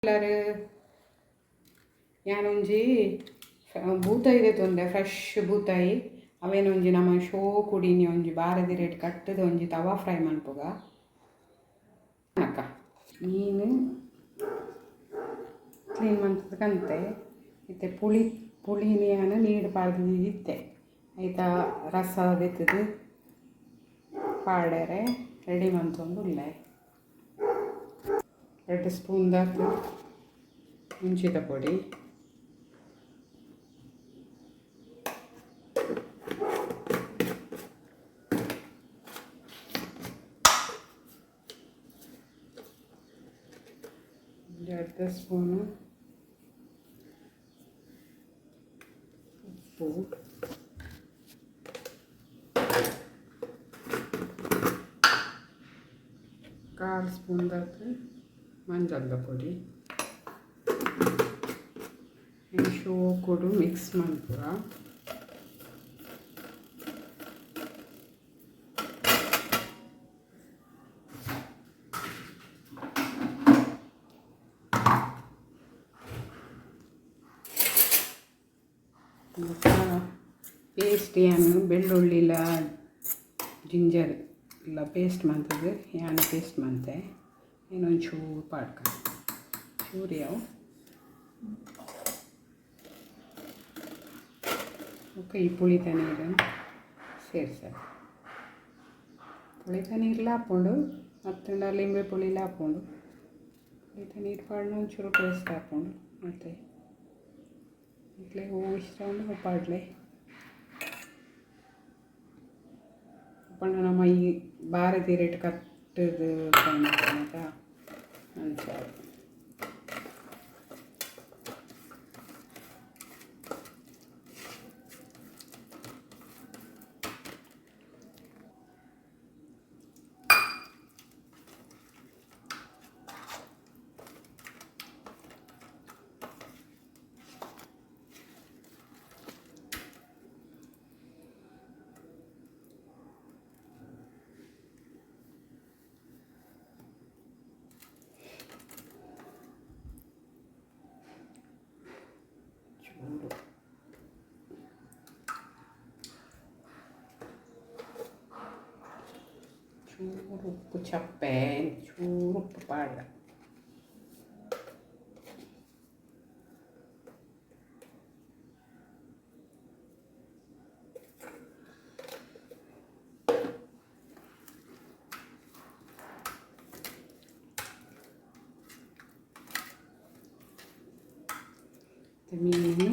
ಎಲ್ಲರೂ ಯಾನೊಂಜಿ ಬೂತಾಯಿದೆ ತೊಂದೆ ಫ್ರೆಶ್ ಬೂತಾಯಿ ಅವೇನೊಂಜಿ ನಮ್ಮ ಶೋ ಕುಡಿನಿ ಒಂಜಿ ಬಾರದಿ ರೇಟ್ ಕಟ್ಟದ ಒಂಜಿ ತವಾ ಫ್ರೈ ಮನ್ಪುಗ ಅಕ್ಕ ಮೀನು ಕ್ಲೀನ್ ಮನ್ಪದಕಂತೆ ಇತ್ತೆ ಪುಳಿನಿಯಾನ ನೀರು ಪಾಡ್ದು ಇತ್ತೆ ಐತ ರಸ ಬೆತ್ತದು ಪಾಡ್ಯಾರೆ ರೆಡಿ ಮಂತೊಂದು ಉಲ್ಲೆ 2 ಸ್ಪೂನ್ ದಾತು ಮುಂಚಿದ ಪೊಡಿ ಅರ್ಧ ಸ್ಪೂನು ಉಪ್ಪು ಕಾಲು ಸ್ಪೂನ್ ದಾತು ಮಂಜದ ಪೊಡಿ ಶೋ ಕೊಡು ಮಿಕ್ಸ್ ಮಾಡ್ಪುರ ಪೇಸ್ಟ್ ಏನು ಬೆಳ್ಳುಳ್ಳಿಲ ಜಿಂಜರ್ ಇಲ್ಲ ಪೇಸ್ಟ್ ಮಾಡ್ತದೆ ಏನು ಪೇಸ್ಟ್ ಮಾಡ್ತೆ ಇನ್ನೊಂದು ಚೂರು ಪಾಡ್ಕ ಚೂರು ಯಾವ ಓಕೆ ಈ ಪುಳಿತ ನೀರನ್ನು ಸೇರ್ಸೋದು ಪುಳಿತ ನೀರ್ಲ ಹಾಕ್ಕೊಂಡು ಮತ್ತು ಲಿಂಬೆ ಪುಳಿಲ ಹಾಕ್ಕೊಂಡು ಪುಳಿತ ನೀರು ಪಾಡ್ನ ಒಂಚೂರು ಟೇಸ್ಟ್ ಹಾಕ್ಕೊಂಡು ಮತ್ತು ಇಟ್ಲೆ ಹೂವು ಇಷ್ಟ ಉಂಡು ಪಾಡ್ಲೆ ಪಂಡ ನಮ್ಮ ಈ ಭಾರತಿ ರೇಟ್ ಕಟ್ಟದು ಅಂತ ಅನ್ಸಾರು ಚೂರು ಉಪ್ಪು ಚಪ್ಪೆ ಚೂರು ಉಪ್ಪು ಪಾಡ ಮೀನು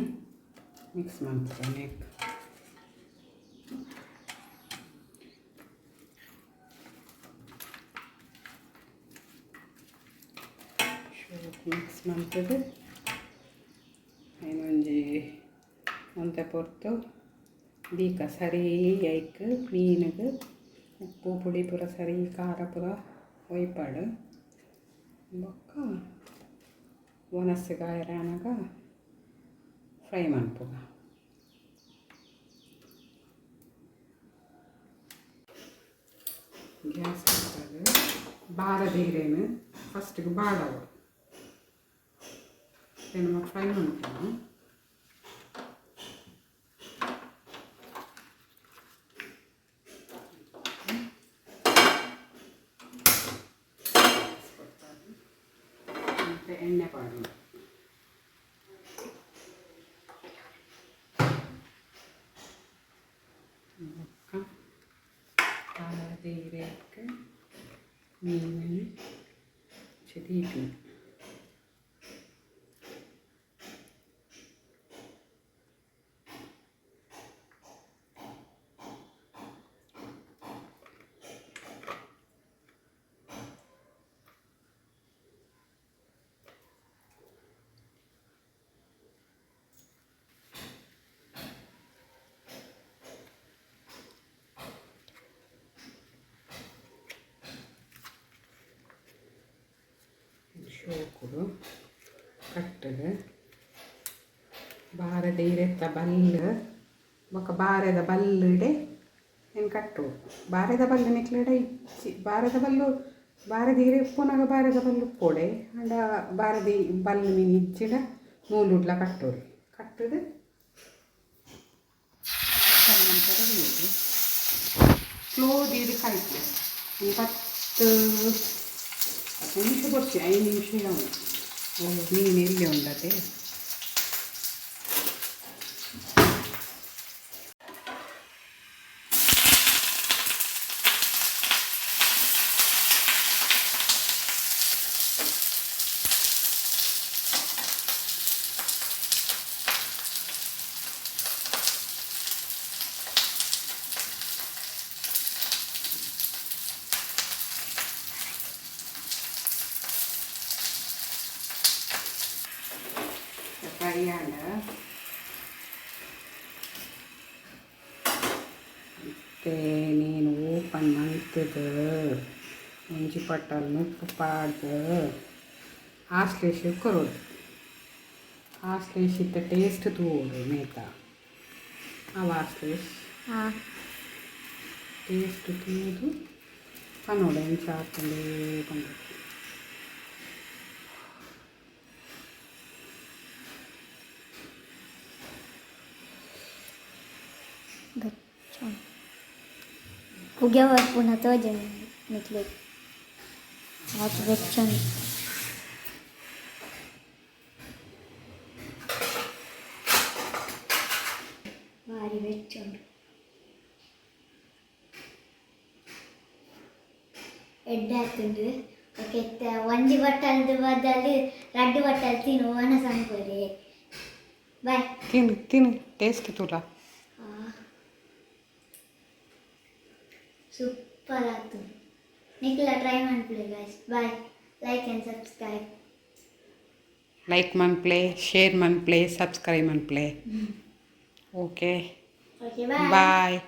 ಮಿಕ್ಸ್ ಮಾಡ್ತೇನೆ ಮಿಕ್ಸ್ ಮಾಡ್ತದೆ ಏನೊಂಜಿ ಒಂತೆ ಪೊರ್ತು ದೀಕ ಸರಿ ಐಕ್ ಮೀನಿಗೆ ಉಪ್ಪು ಪುಡಿ ಪೂರ ಸರಿ ಖಾರ ಪೂರ ಒಯ್ಪಾಡು ಬೊಕ್ಕ ಒನಸ್ಸಿಗಾಯರಾನಾಗ ಫ್ರೈ ಮಾಡ್ಪುಗ ಗ್ಯಾಸ್ ಹಾಕಿದಾಗ ಬಾರದೀರೇನು ಫಸ್ಟಿಗೆ ಬಾಡವ ನಮಗೆ ಫ್ರೈ ಮಾಡ್ತೀನಿ ಮತ್ತು ಎಣ್ಣೆ ಪಾಡು ಬಾರದೀರೇಕ್ಕೆ ಮೀನನ್ನು ದೀಪಿ ಶೋಕುಡು ಕಟ್ಟದು ಬಾರದ ಇರೆತ್ತ ಬಲ್ಲು ಬೊಕ್ಕ ಬಾರೆದ ಬಲ್ಲುಡೆ ಏನು ಕಟ್ಟು ಬಾರೆದ ಬಲ್ಲು ನಿಕ್ಲೆಡೆ ಇಚ್ಚಿ ಬಾರೆದ ಬಲ್ಲು ಬಾರದಿ ಉಪ್ಪುನಾಗ ಬಾರದ ಬಲ್ಲು ಉಪ್ಪೋಡೆ ಅಂಡ ಬಾರದಿ ಬಲ್ಲು ಮೀನು ಇಚ್ಚಿಡ ನೂಲುಡ್ಲ ಕಟ್ಟೋಡು ಕಟ್ಟದು ಸ್ಲೋ ದೀದಿ ಕಾಯ್ತು ಒಂದು 10 ನಿಮಿಷ ಕೊಡ್ತೀವಿ 5 ನಿಮಿಷ ಮೀನು ಎಲ್ಲಿ ಉಂಡತೆ ಫ್ರೈ ಆಂಡ ಮತ್ತೆ ನೀನು ಓಪನ್ ಮಾಡ್ತದ ಮುಂಚಿ ಪಟ್ಟನ್ನು ಉಪ್ಪು ಪಾಡ್ದು ಆಸ್ಲೇಶ್ ಕೊರೋಡು ಆಸ್ಲೇಶ್ ಇತ್ತ ಟೇಸ್ಟ್ ತೋಡು ಮೇತ ಅವ ಆಸ್ಲೇಶ್ ಟೇಸ್ಟ್ ತೂದು ಪನ್ನೋಡ ಹೆಂಚ ಹಾಕೊಂಡೇ ಬಂದು फुग्यावर पुन्हा तो निघले आज गच्छन भारी वेच्चन ಎಡ್ಡೆ ಹಾಕ್ತಿಂಡು ಓಕೆ ಒಂಜಿ ಬಟ್ಟಲ್ದು ಬದಲು 2 ಬಟ್ಟಲು ತಿನ್ನು ಅನ್ನ ಸಂಪರೆ ಬಾಯ್ ತಿನ್ನು ಟೇಸ್ಟ್ ತುಲ ಸೂಪರ್ ಆಯ್ತು ನಿಖಿಲ ಟ್ರೈ ಮಾಡ್ಬಿಡಿ guys bye like and subscribe like ಮನ್ಪ್ಲೆ ಶೇರ್ ಮನ್ಪ್ಲೆ ಸಬ್ಸ್ಕ್ರೈಬ್ ಮನ್ಪ್ಲೆ ಓಕೆ ಓಕೆ ಬಾಯ್